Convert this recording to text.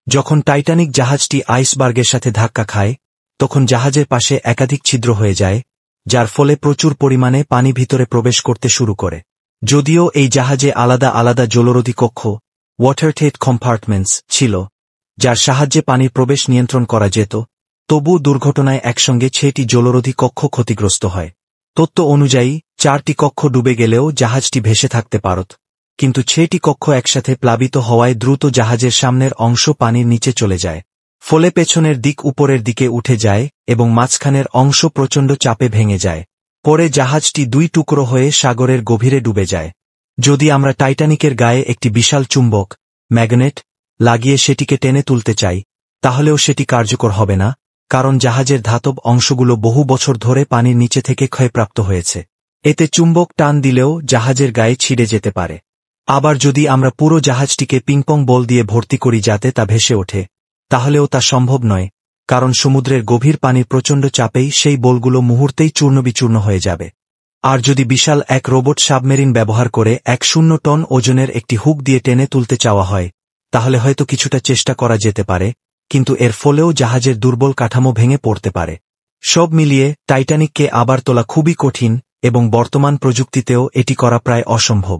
যখন টাইটানিক জাহাজটি আইসবার্গের সাথে ধাক্কা খায় তখন জাহাজের পাশে একাধিক ছিদ্র হয়ে যায়, যার ফলে প্রচুর পরিমাণে পানি ভিতরে প্রবেশ করতে শুরু করে। যদিও এই জাহাজে আলাদা আলাদা জলরোধী কক্ষ ওয়াটারটেট কম্পার্টমেন্টস ছিল, যার সাহায্যে পানির প্রবেশ নিয়ন্ত্রণ করা যেত, তবু দুর্ঘটনায় একসঙ্গে 6টি জলরোধী কক্ষ ক্ষতিগ্রস্ত হয়। তথ্য অনুযায়ী 4টি কক্ষ ডুবে গেলেও জাহাজটি ভেসে থাকতে পারত, কিন্তু 6টি কক্ষ একসাথে প্লাবিত হওয়ায় দ্রুত জাহাজের সামনের অংশ পানির নিচে চলে যায়, ফলে পেছনের দিক উপরের দিকে উঠে যায় এবং মাঝখানের অংশ প্রচণ্ড চাপে ভেঙে যায়। পরে জাহাজটি 2 টুকরো হয়ে সাগরের গভীরে ডুবে যায়। যদি আমরা টাইটানিকের গায়ে একটি বিশাল চুম্বক ম্যাগনেট লাগিয়ে সেটিকে টেনে তুলতে চাই, তাহলেও সেটি কার্যকর হবে না, কারণ জাহাজের ধাতব অংশগুলো বহু বছর ধরে পানির নিচে থেকে ক্ষয়প্রাপ্ত হয়েছে। এতে চুম্বক টান দিলেও জাহাজের গায়ে ছিঁড়ে যেতে পারে। আবার যদি আমরা পুরো জাহাজটিকে পিংপং বল দিয়ে ভর্তি করি যাতে তা ভেসে ওঠে, তাহলেও তা সম্ভব নয়, কারণ সমুদ্রের গভীর পানির প্রচণ্ড চাপেই সেই বলগুলো মুহূর্তেই চূর্ণবিচূর্ণ হয়ে যাবে। আর যদি বিশাল এক রোবট সাবমেরিন ব্যবহার করে 100 টন ওজনের একটি হুক দিয়ে টেনে তুলতে চাওয়া হয়, তাহলে হয়তো কিছুটা চেষ্টা করা যেতে পারে, কিন্তু এর ফলেও জাহাজের দুর্বল কাঠামো ভেঙে পড়তে পারে। সব মিলিয়ে টাইটানিককে আবার তোলা খুবই কঠিন এবং বর্তমান প্রযুক্তিতেও এটি করা প্রায় অসম্ভব।